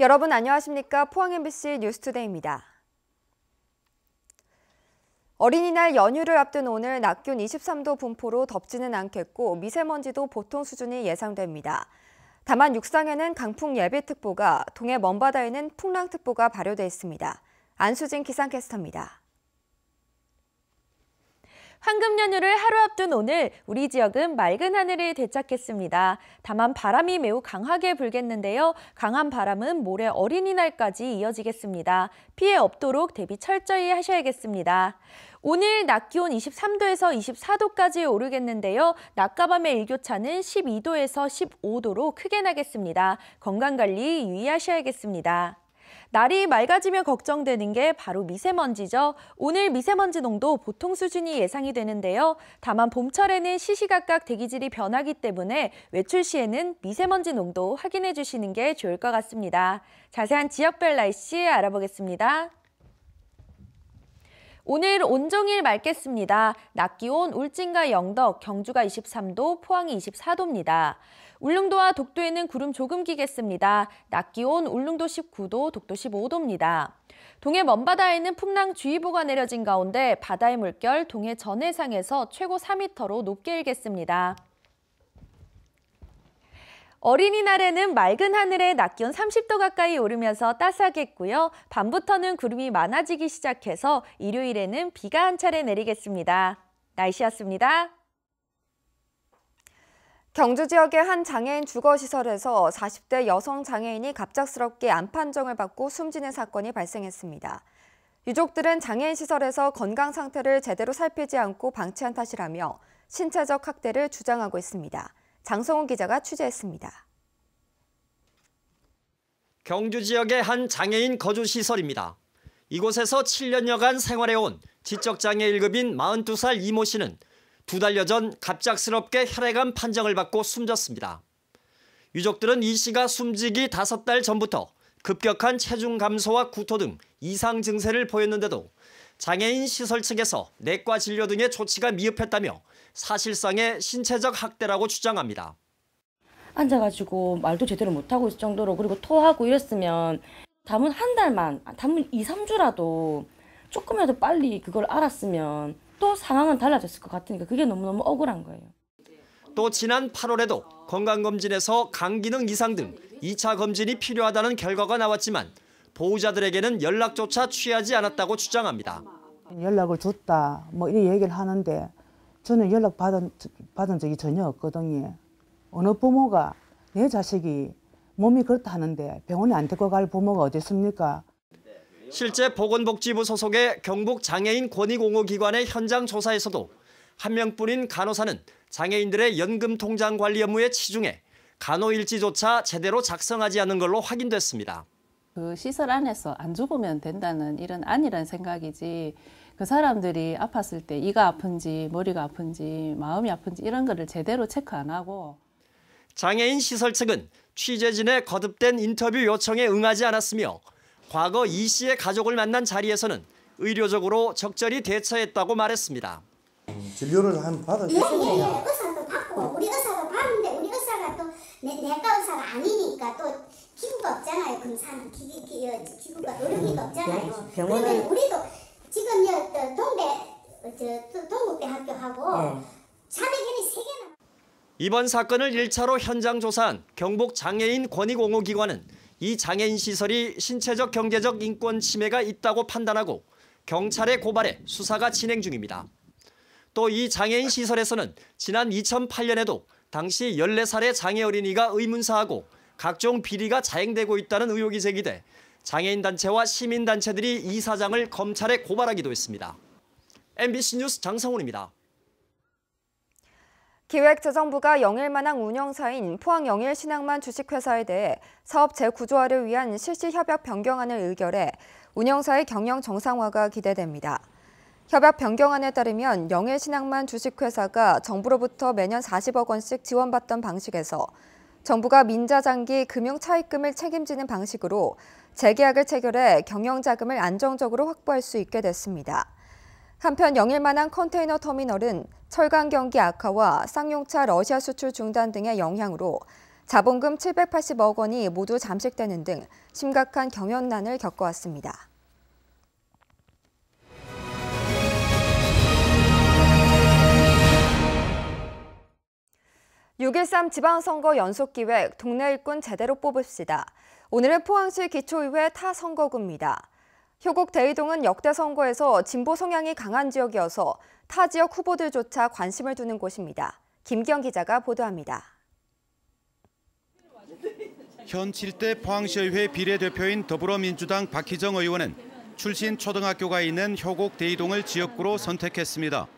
여러분 안녕하십니까? 포항 MBC 뉴스투데이입니다. 어린이날 연휴를 앞둔 오늘 낮 기온 23도 분포로 덥지는 않겠고 미세먼지도 보통 수준이 예상됩니다. 다만 육상에는 강풍 예비특보가, 동해 먼바다에는 풍랑특보가 발효돼 있습니다. 안수진 기상캐스터입니다. 황금 연휴를 하루 앞둔 오늘 우리 지역은 맑은 하늘을 되찾겠습니다. 다만 바람이 매우 강하게 불겠는데요. 강한 바람은 모레 어린이날까지 이어지겠습니다. 피해 없도록 대비 철저히 하셔야겠습니다. 오늘 낮 기온 23도에서 24도까지 오르겠는데요. 낮과 밤의 일교차는 12도에서 15도로 크게 나겠습니다. 건강관리 유의하셔야겠습니다. 날이 맑아지면 걱정되는 게 바로 미세먼지죠. 오늘 미세먼지 농도 보통 수준이 예상이 되는데요. 다만 봄철에는 시시각각 대기질이 변하기 때문에 외출 시에는 미세먼지 농도 확인해 주시는 게 좋을 것 같습니다. 자세한 지역별 날씨 알아보겠습니다. 오늘 온종일 맑겠습니다. 낮 기온 울진과 영덕, 경주가 23도, 포항이 24도입니다. 울릉도와 독도에는 구름 조금 끼겠습니다. 낮 기온 울릉도 19도, 독도 15도입니다. 동해 먼바다에는 풍랑주의보가 내려진 가운데 바다의 물결 동해 전해상에서 최고 4m로 높게 일겠습니다. 어린이날에는 맑은 하늘에 낮 기온 30도 가까이 오르면서 따스하겠고요. 밤부터는 구름이 많아지기 시작해서 일요일에는 비가 한 차례 내리겠습니다. 날씨였습니다. 경주 지역의 한 장애인 주거시설에서 40대 여성 장애인이 갑작스럽게 암 판정을 받고 숨지는 사건이 발생했습니다. 유족들은 장애인 시설에서 건강 상태를 제대로 살피지 않고 방치한 탓이라며 신체적 학대를 주장하고 있습니다. 장성훈 기자가 취재했습니다. 경주 지역의 한 장애인 거주시설입니다. 이곳에서 7년여간 생활해온 지적장애 1급인 42살 이모 씨는 2달여 전 갑작스럽게 혈액암 판정을 받고 숨졌습니다. 유족들은 이 씨가 숨지기 5달 전부터 급격한 체중 감소와 구토 등 이상 증세를 보였는데도 장애인 시설 측에서 내과 진료 등의 조치가 미흡했다며 사실상의 신체적 학대라고 주장합니다. 앉아가지고 말도 제대로 못하고 있을 정도로, 그리고 토하고 이랬으면 담은 한 달만, 담은 2, 3주라도 조금이라도 빨리 그걸 알았으면 또 상황은 달라졌을 것 같으니까 그게 너무너무 억울한 거예요. 또 지난 8월에도 건강검진에서 간기능 이상 등 2차 검진이 필요하다는 결과가 나왔지만 보호자들에게는 연락조차 취하지 않았다고 주장합니다. 연락을 줬다 뭐 이런 얘기를 하는데 저는 연락 받은 적이 전혀 없거든요. 어느 부모가 내 자식이 몸이 그렇다 하는데 병원에 안 데리고 갈 부모가 어디 있습니까? 실제 보건복지부 소속의 경북장애인권익옹호기관의 현장 조사에서도 한 명뿐인 간호사는 장애인들의 연금 통장 관리 업무에 치중해 간호일지조차 제대로 작성하지 않은 걸로 확인됐습니다. 그 시설 안에서 안 죽으면 된다는 이런 안이란 생각이지, 그 사람들이 아팠을 때 이가 아픈지 머리가 아픈지 마음이 아픈지 이런 거를 제대로 체크 안 하고. 장애인 시설 측은 취재진의 거듭된 인터뷰 요청에 응하지 않았으며 과거 이 씨의 가족을 만난 자리에서는 의료적으로 적절히 대처했다고 말했습니다. 진료를 한번 받았겠어요. 예, 의사도 받고 우리 의사도 봤는데 우리 의사가 또 내과 의사가 아니니까 또 기구가 없잖아요. 검사는 기구가 노력이 없잖아요. 그러면 우리도 지금 동국대학교하고 자백인이 3개나. 이번 사건을 1차로 현장 조사한 경북장애인권익옹호기관은 이 장애인 시설이 신체적 경제적 인권 침해가 있다고 판단하고 경찰에 고발해 수사가 진행 중입니다. 또 이 장애인 시설에서는 지난 2008년에도 당시 14살의 장애 어린이가 의문사하고 각종 비리가 자행되고 있다는 의혹이 제기돼 장애인 단체와 시민 단체들이 이 사장을 검찰에 고발하기도 했습니다. MBC 뉴스 장성훈입니다. 기획재정부가 영일만항 운영사인 포항영일신항만 주식회사에 대해 사업 재구조화를 위한 실시협약 변경안을 의결해 운영사의 경영 정상화가 기대됩니다. 협약 변경안에 따르면 영일신항만 주식회사가 정부로부터 매년 40억 원씩 지원받던 방식에서 정부가 민자장기 금융차입금을 책임지는 방식으로 재계약을 체결해 경영자금을 안정적으로 확보할 수 있게 됐습니다. 한편 영일만항 컨테이너 터미널은 철강 경기 악화와 쌍용차 러시아 수출 중단 등의 영향으로 자본금 780억 원이 모두 잠식되는 등 심각한 경영난을 겪어왔습니다. 6.13 지방선거 연속기획 동네 일꾼 제대로 뽑읍시다. 오늘은 포항시 기초의회 타선거구입니다. 효곡 대이동은 역대 선거에서 진보 성향이 강한 지역이어서 타 지역 후보들조차 관심을 두는 곳입니다. 김기영 기자가 보도합니다. 현 7대 포항시의회 비례대표인 더불어민주당 박희정 의원은 출신 초등학교가 있는 효곡 대이동을 지역구로 선택했습니다.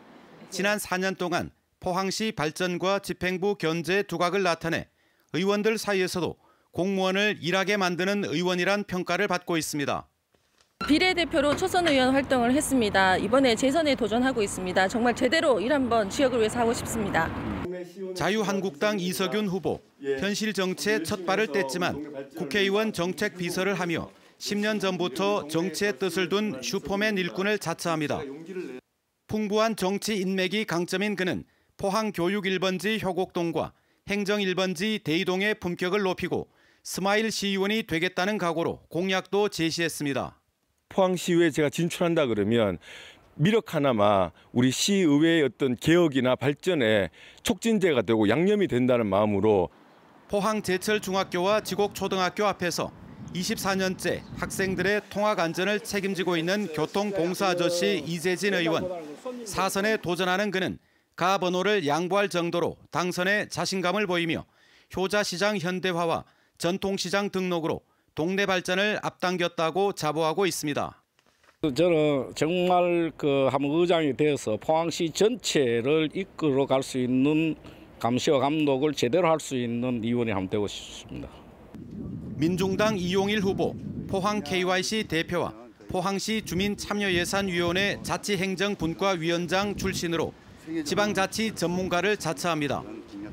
지난 4년 동안 포항시 발전과 집행부 견제 두각을 나타내 의원들 사이에서도 공무원을 일하게 만드는 의원이란 평가를 받고 있습니다. 비례대표로 초선 의원 활동을 했습니다. 이번에 재선에 도전하고 있습니다. 정말 제대로 일 한번 지역을 위해서 하고 싶습니다. 자유한국당 이석윤 후보, 현실 정치에 첫 발을 뗐지만 국회의원 정책 비서를 하며 10년 전부터 정치의 뜻을 둔 슈퍼맨 일꾼을 자처합니다. 풍부한 정치 인맥이 강점인 그는 포항 교육 1번지 효곡동과 행정 1번지 대이동의 품격을 높이고 스마일 시의원이 되겠다는 각오로 공약도 제시했습니다. 포항시의회에 제가 진출한다 그러면 미력 하나마 우리 시의회의 어떤 개혁이나 발전에 촉진제가 되고 양념이 된다는 마음으로 포항 제철중학교와 지곡초등학교 앞에서 24년째 학생들의 통학 안전을 책임지고 있는 교통봉사 아저씨 이재진 의원. 사선에 도전하는 그는 가 번호를 양보할 정도로 당선에 자신감을 보이며 효자시장 현대화와 전통시장 등록으로 동네 발전을 앞당겼다고 자부하고 있습니다. 저는 정말 한번 의장이 되어서 포항시 전체를 이끌어 갈 수 있는 감시와 감독을 제대로 할 수 있는 의원이 한번 되고 싶습니다. 민중당 이용일 후보, 포항 KYC 대표와 포항시 주민참여예산위원회 자치행정분과위원장 출신으로 지방자치 전문가를 자처합니다.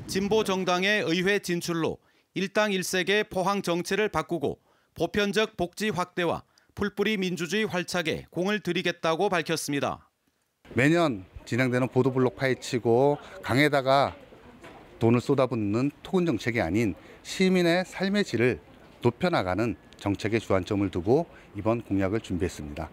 진보 정당의 의회 진출로 일당 일색의 포항 정치를 바꾸고 보편적 복지 확대와 풀뿌리 민주주의 활착에 공을 들이겠다고 밝혔습니다. 매년 진행되는 보도블록 파헤치고 강에다가 돈을 쏟아붓는 토군 정책이 아닌 시민의 삶의 질을 높여나가는 정책에 주안점을 두고 이번 공약을 준비했습니다.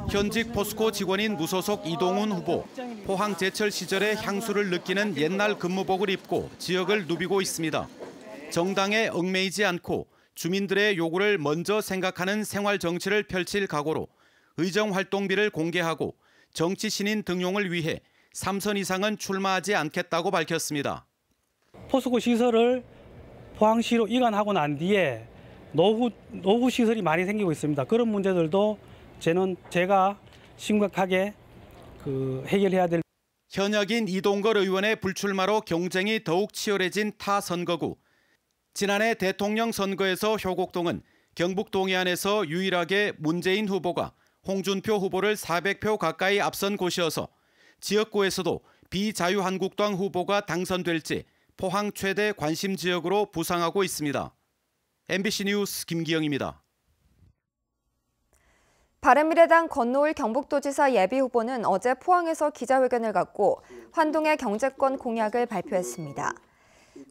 현직 포스코 직원인 무소속 이동훈 후보, 포항 제철 시절의 향수를 느끼는 옛날 근무복을 입고 지역을 누비고 있습니다. 정당에 얽매이지 않고 주민들의 요구를 먼저 생각하는 생활 정치를 펼칠 각오로 의정 활동비를 공개하고 정치 신인 등용을 위해 3선 이상은 출마하지 않겠다고 밝혔습니다. 포스코 시설을 포항시로 이관하고 난 뒤에 노후 시설이 많이 생기고 있습니다. 그런 문제들도 제가 심각하게 해결해야 될. 현역인 이동걸 의원의 불출마로 경쟁이 더욱 치열해진 타 선거구. 지난해 대통령 선거에서 효곡동은 경북 동해안에서 유일하게 문재인 후보가 홍준표 후보를 400표 가까이 앞선 곳이어서 지역구에서도 비자유한국당 후보가 당선될지 포항 최대 관심 지역으로 부상하고 있습니다. MBC 뉴스 김기영입니다. 바른미래당 권노을 경북도지사 예비후보는 어제 포항에서 기자회견을 갖고 환동의 경제권 공약을 발표했습니다.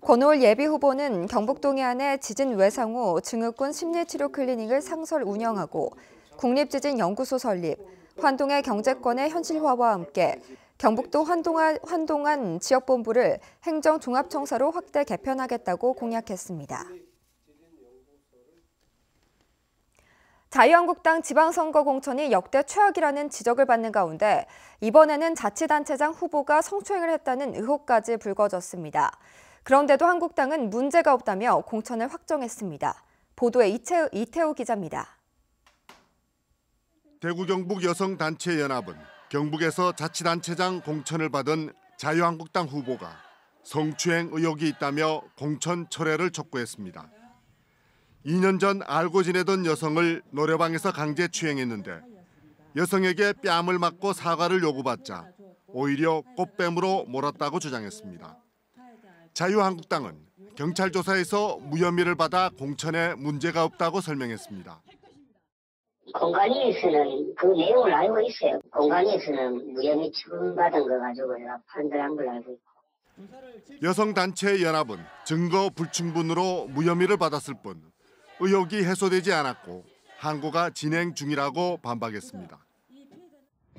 권노을 예비후보는 경북 동해안의 지진 외상 후 증후군 심리치료 클리닉을 상설 운영하고 국립지진연구소 설립, 환동의 경제권의 현실화와 함께 경북도 환동안 지역본부를 행정종합청사로 확대 개편하겠다고 공약했습니다. 자유한국당 지방선거 공천이 역대 최악이라는 지적을 받는 가운데 이번에는 자치단체장 후보가 성추행을 했다는 의혹까지 불거졌습니다. 그런데도 한국당은 문제가 없다며 공천을 확정했습니다. 보도에 이태우 기자입니다. 대구 경북 여성단체연합은 경북에서 자치단체장 공천을 받은 자유한국당 후보가 성추행 의혹이 있다며 공천 철회를 촉구했습니다. 2년 전 알고 지내던 여성을 노래방에서 강제 추행했는데 여성에게 뺨을 맞고 사과를 요구받자 오히려 꽃뱀으로 몰았다고 주장했습니다. 자유한국당은 경찰 조사에서 무혐의를 받아 공천에 문제가 없다고 설명했습니다. 공관위에서는 그 내용을 알고 있어요. 공관위에서는 무혐의 처분받은 거 가지고 제가 판단한 걸 알고 있고 여성단체연합은 증거 불충분으로 무혐의를 받았을 뿐 의혹이 해소되지 않았고 항고가 진행 중이라고 반박했습니다.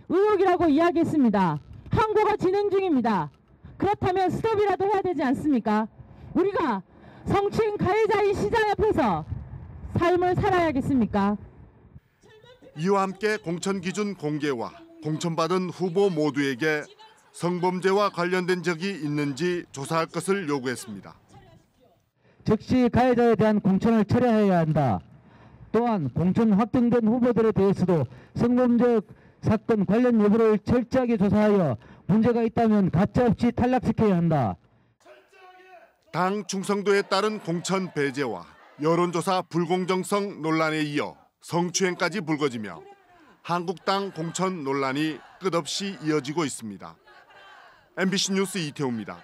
의혹이라고 이야기했습니다. 항고가 진행 중입니다. 그렇다면 스톱이라도 해야 되지 않습니까? 우리가 성추행 가해자인 시장 앞에서 삶을 살아야겠습니까? 이와 함께 공천 기준 공개와 공천받은 후보 모두에게 성범죄와 관련된 적이 있는지 조사할 것을 요구했습니다. 즉시 가해자에 대한 공천을 철회해야 한다. 또한 공천 확정된 후보들에 대해서도 성범죄 사건 관련 여부를 철저하게 조사하여 문제가 있다면 가차없이 탈락시켜야 한다. 당 충성도에 따른 공천 배제와 여론조사 불공정성 논란에 이어 성추행까지 불거지며 한국당 공천 논란이 끝없이 이어지고 있습니다. MBC 뉴스 이태우입니다.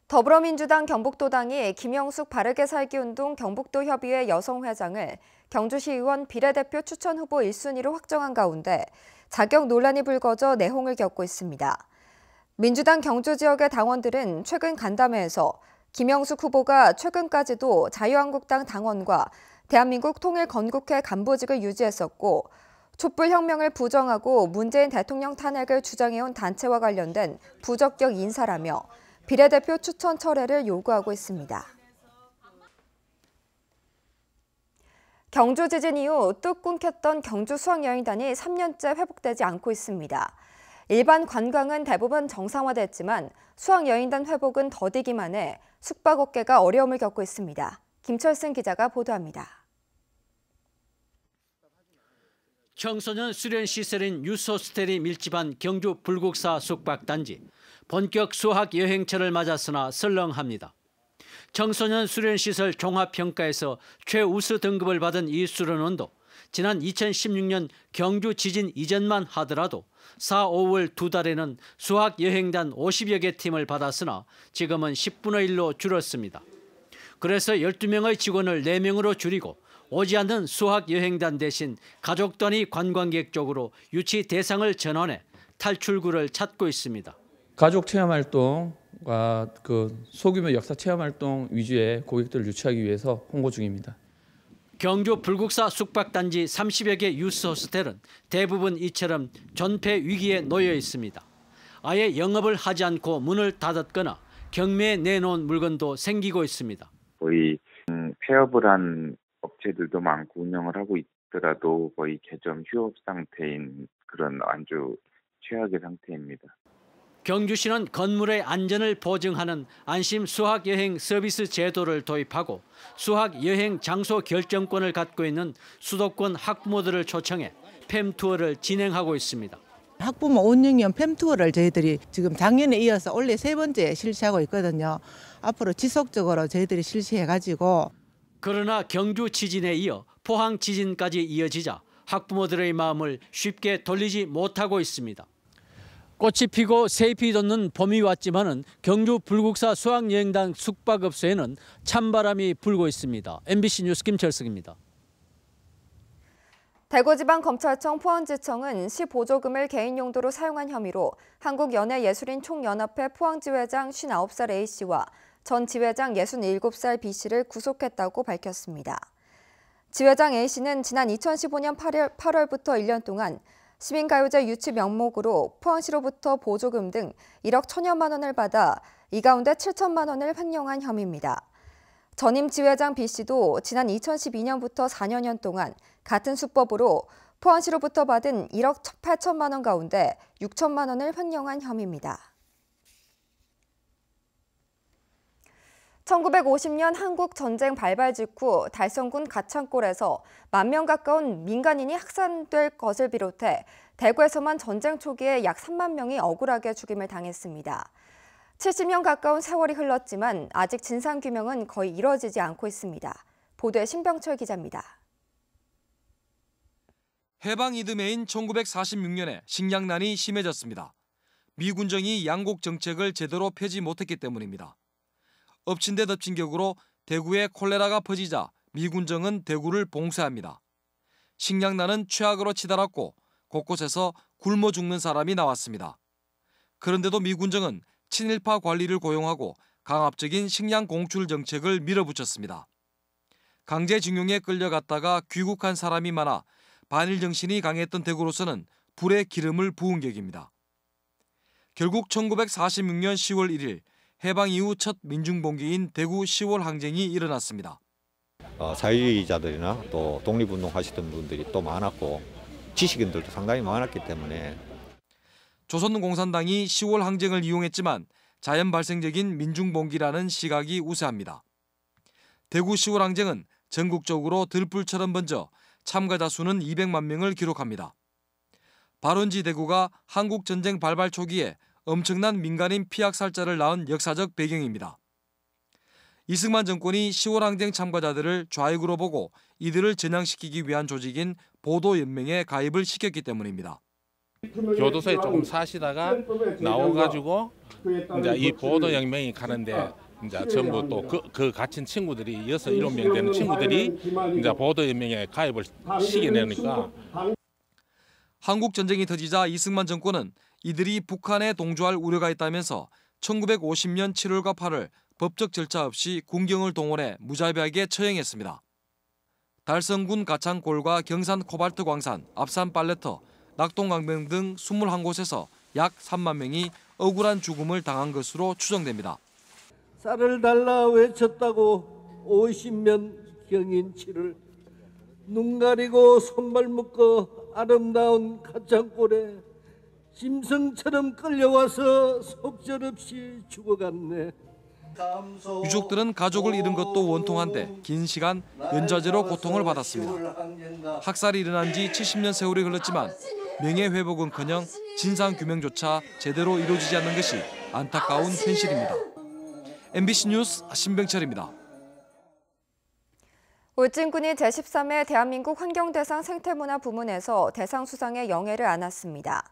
더불어민주당 경북도당이 김영숙 바르게 살기 운동 경북도 협의회 여성회장을 경주시 의원 비례대표 추천 후보 1순위로 확정한 가운데 자격 논란이 불거져 내홍을 겪고 있습니다. 민주당 경주 지역의 당원들은 최근 간담회에서 김영숙 후보가 최근까지도 자유한국당 당원과 대한민국 통일건국회 간부직을 유지했었고 촛불혁명을 부정하고 문재인 대통령 탄핵을 주장해온 단체와 관련된 부적격 인사라며 비례대표 추천 철회를 요구하고 있습니다. 경주 지진 이후 뚝 끊겼던 경주 수학여행단이 3년째 회복되지 않고 있습니다. 일반 관광은 대부분 정상화됐지만 수학여행단 회복은 더디기만 해 숙박업계가 어려움을 겪고 있습니다. 김철승 기자가 보도합니다. 청소년 수련 시설인 유스호스텔이 밀집한 경주 불국사 숙박단지. 본격 수학 여행철을 맞았으나 설렁합니다. 청소년 수련 시설 종합평가에서 최우수 등급을 받은 이 수련원도 지난 2016년 경주 지진 이전만 하더라도 4, 5월 2달에는 수학 여행단 50여 개 팀을 받았으나 지금은 10분의 1로 줄었습니다. 그래서 12명의 직원을 4명으로 줄이고 오지 않는 수학 여행단 대신 가족 단위 관광객 쪽으로 유치 대상을 전환해 탈출구를 찾고 있습니다. 가족 체험 활동과 소규모 역사 체험 활동 위주의 고객들을 유치하기 위해서 홍보 중입니다. 경주 불국사 숙박단지 30여 개 유스호스텔은 대부분 이처럼 전폐 위기에 놓여 있습니다. 아예 영업을 하지 않고 문을 닫았거나 경매에 내놓은 물건도 생기고 있습니다. 거의 폐업을 한 업체들도 많고 운영을 하고 있더라도 거의 개점 휴업 상태인 그런 아주 최악의 상태입니다. 경주시는 건물의 안전을 보증하는 안심 수학여행 서비스 제도를 도입하고 수학여행 장소 결정권을 갖고 있는 수도권 학부모들을 초청해 팸투어를 진행하고 있습니다. 학부모 운영형 팸투어를 저희들이 지금 작년에 이어서 올해 3번째 실시하고 있거든요. 앞으로 지속적으로 저희들이 실시해가지고. 그러나 경주 지진에 이어 포항 지진까지 이어지자 학부모들의 마음을 쉽게 돌리지 못하고 있습니다. 꽃이 피고 새잎이 돋는 봄이 왔지만은 경주 불국사 수학여행단 숙박업소에는 찬바람이 불고 있습니다. MBC 뉴스 김철승입니다. 대구지방검찰청 포항지청은 시 보조금을 개인 용도로 사용한 혐의로 한국연예예술인 총연합회 포항지회장 59살 A씨와 전 지회장 67살 B씨를 구속했다고 밝혔습니다. 지회장 A씨는 지난 2015년 8월부터 1년 동안 시민가요제 유치 명목으로 포항시로부터 보조금 등 1억 1천여만 원을 받아 이 가운데 7천만 원을 횡령한 혐의입니다. 전임 지회장 B씨도 지난 2012년부터 4년 동안 같은 수법으로 포항시로부터 받은 1억 8천만 원 가운데 6천만 원을 횡령한 혐의입니다. 1950년 한국 전쟁 발발 직후 달성군 가창골에서 10,000명 가까운 민간인이 학살될 것을 비롯해 대구에서만 전쟁 초기에 약 3만 명이 억울하게 죽임을 당했습니다. 70년 가까운 세월이 흘렀지만 아직 진상규명은 거의 이뤄지지 않고 있습니다. 보도에 신병철 기자입니다. 해방 이듬해인 1946년에 식량난이 심해졌습니다. 미군정이 양곡 정책을 제대로 펴지 못했기 때문입니다. 엎친 데 덮친 격으로 대구에 콜레라가 퍼지자 미군정은 대구를 봉쇄합니다. 식량난은 최악으로 치달았고 곳곳에서 굶어 죽는 사람이 나왔습니다. 그런데도 미군정은 친일파 관리를 고용하고 강압적인 식량 공출 정책을 밀어붙였습니다. 강제징용에 끌려갔다가 귀국한 사람이 많아 반일 정신이 강했던 대구로서는 불에 기름을 부은 격입니다. 결국 1946년 10월 1일 해방 이후 첫 민중봉기인 대구 10월 항쟁이 일어났습니다. 자유주의자들이나 또 독립운동 하시던 분들이 또 많았고 지식인들도 상당히 많았기 때문에 조선공산당이 10월 항쟁을 이용했지만 자연 발생적인 민중봉기라는 시각이 우세합니다. 대구 10월 항쟁은 전국적으로 들불처럼 번져 참가자 수는 200만 명을 기록합니다. 발원지 대구가 한국전쟁 발발 초기에 엄청난 민간인 피학살자를 낳은 역사적 배경입니다. 이승만 정권이 10월 항쟁 참가자들을 좌익으로 보고 이들을 전향시키기 위한 조직인 보도연맹에 가입을 시켰기 때문입니다. 교도소에 조금 사시다가 나와가지고 이제 이 보도연맹이 가는데 이제 전부 또 그 갇힌 친구들이 6, 7명 되는 친구들이 이제 보도연맹에 가입을 시켜내니까 한국 전쟁이 터지자 이승만 정권은 이들이 북한에 동조할 우려가 있다면서 1950년 7월과 8월 법적 절차 없이 군경을 동원해 무자비하게 처형했습니다. 달성군 가창골과 경산 코발트 광산, 압산 팔레터, 낙동강변 등 21곳에서 약 3만 명이 억울한 죽음을 당한 것으로 추정됩니다. 쌀을 달라 외쳤다고 50년 경인치를 눈 가리고 손발 묶어 아름다운 가창골에 짐승처럼 끌려와서 속절없이 죽어갔네. 유족들은 가족을 잃은 것도 원통한데 긴 시간 연좌제로 고통을 받았습니다. 학살이 일어난 지 70년 세월이 흘렀지만 명예회복은커녕 진상규명조차 제대로 이루어지지 않는 것이 안타까운 현실입니다. MBC 뉴스 신병철입니다. 울진군이 제13회 대한민국 환경대상 생태문화 부문에서 대상 수상의 영예를 안았습니다.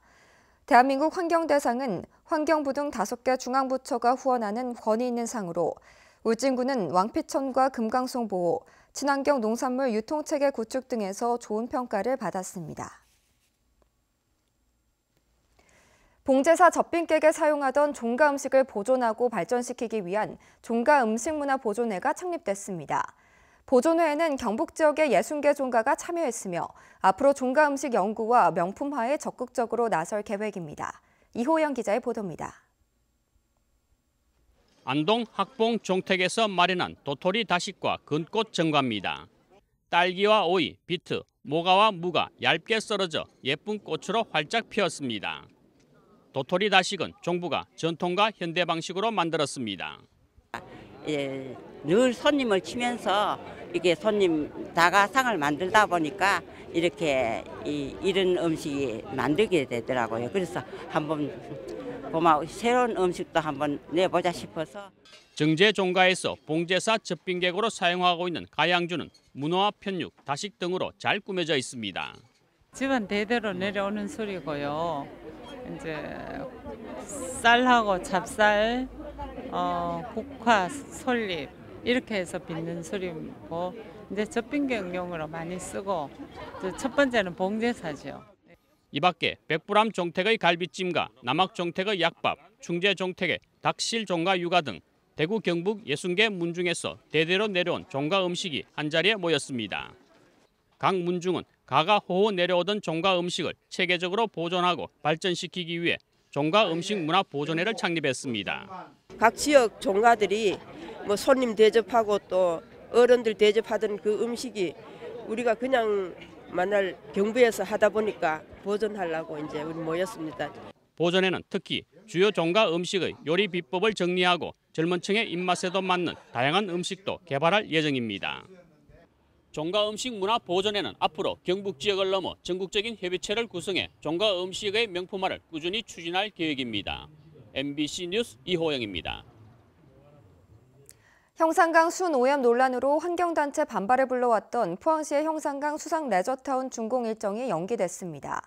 대한민국 환경대상은 환경부 등 5개 중앙부처가 후원하는 권위 있는 상으로 울진군은 왕피천과 금강송 보호, 친환경 농산물 유통체계 구축 등에서 좋은 평가를 받았습니다. 봉제사 젖빈객에 사용하던 종가 음식을 보존하고 발전시키기 위한 종가 음식문화 보존회가 창립됐습니다. 보존회에는 경북 지역의 60개 종가가 참여했으며 앞으로 종가 음식 연구와 명품화에 적극적으로 나설 계획입니다. 이호영 기자의 보도입니다. 안동 학봉 종택에서 마련한 도토리 다식과 근꽃 정과입니다. 딸기와 오이, 비트, 모가와 무가 얇게 썰어져 예쁜 꽃으로 활짝 피었습니다. 도토리 다식은 종부가 전통과 현대 방식으로 만들었습니다. 늘 손님을 치면서 이게 손님 다가상을 만들다 보니까 이렇게 이런 음식이 만들게 되더라고요. 그래서 한번 새로운 음식도 한번 내보자 싶어서. 정제 종가에서 봉제사 젖빈객으로 사용하고 있는 가양주는 문어와 편육, 다식 등으로 잘 꾸며져 있습니다. 집안 대대로 내려오는 술이고요. 이제 쌀하고 찹쌀, 국화, 솔잎 이렇게 해서 빚는 술이고 이제 젖빈객용으로 많이 쓰고 첫 번째는 봉제사죠. 이 밖에 백불암 종택의 갈비찜과 남학 종택의 약밥, 충제 종택의 닭실 종가 육아 등 대구 경북 60개 문중에서 대대로 내려온 종가 음식이 한자리에 모였습니다. 각 문중은 가가 호호 내려오던 종가 음식을 체계적으로 보존하고 발전시키기 위해 종가 음식 문화 보존회를 창립했습니다. 각 지역 종가들이 손님 대접하고 또 어른들 대접하던 그 음식이 우리가 그냥 만날 경부에서 하다 보니까 보존하려고 이제 우리 모였습니다. 보존회는 특히 주요 종가 음식의 요리 비법을 정리하고 젊은 층의 입맛에도 맞는 다양한 음식도 개발할 예정입니다. 종가 음식 문화 보존회는 앞으로 경북 지역을 넘어 전국적인 협의체를 구성해 종가 음식의 명품화를 꾸준히 추진할 계획입니다. MBC 뉴스 이호영입니다. 형산강 순오염 논란으로 환경단체 반발을 불러왔던 포항시의 형산강 수상 레저타운 준공 일정이 연기됐습니다.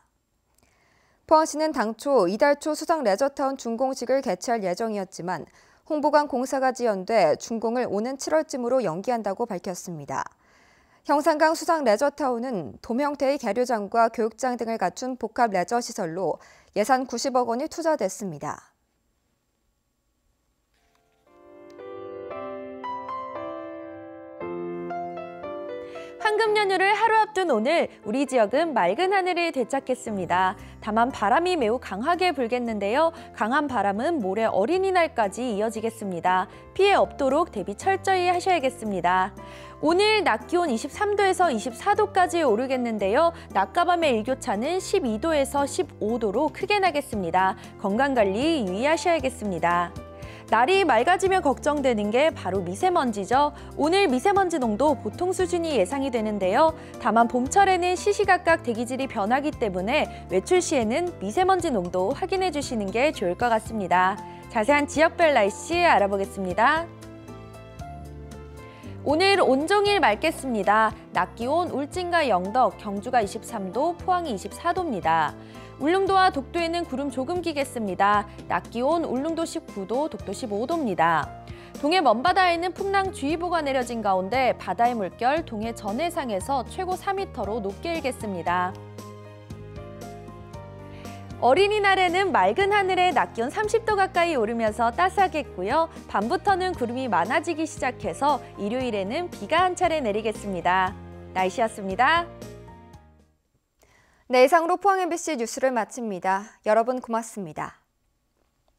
포항시는 당초 이달 초 수상 레저타운 준공식을 개최할 예정이었지만 홍보관 공사가 지연돼 준공을 오는 7월쯤으로 연기한다고 밝혔습니다. 형산강 수상 레저타운은 돔 형태의 계류장과 교육장 등을 갖춘 복합 레저시설로 예산 90억 원이 투자됐습니다. 황금 연휴를 하루 앞둔 오늘 우리 지역은 맑은 하늘을 되찾겠습니다. 다만 바람이 매우 강하게 불겠는데요. 강한 바람은 모레 어린이날까지 이어지겠습니다. 피해 없도록 대비 철저히 하셔야겠습니다. 오늘 낮 기온 23도에서 24도까지 오르겠는데요. 낮과 밤의 일교차는 12도에서 15도로 크게 나겠습니다. 건강관리 유의하셔야겠습니다. 날이 맑아지면 걱정되는 게 바로 미세먼지죠. 오늘 미세먼지 농도 보통 수준이 예상이 되는데요. 다만 봄철에는 시시각각 대기질이 변하기 때문에 외출 시에는 미세먼지 농도 확인해 주시는 게 좋을 것 같습니다. 자세한 지역별 날씨 알아보겠습니다. 오늘 온종일 맑겠습니다. 낮 기온 울진과 영덕, 경주가 23도, 포항이 24도입니다. 울릉도와 독도에는 구름 조금 끼겠습니다. 낮 기온 울릉도 19도, 독도 15도입니다. 동해 먼바다에는 풍랑주의보가 내려진 가운데 바다의 물결 동해 전해상에서 최고 4m로 높게 일겠습니다. 어린이날에는 맑은 하늘에 낮 기온 30도 가까이 오르면서 따스하겠고요. 밤부터는 구름이 많아지기 시작해서 일요일에는 비가 한 차례 내리겠습니다. 날씨였습니다. 네, 이상으로 포항 MBC 뉴스를 마칩니다. 여러분 고맙습니다.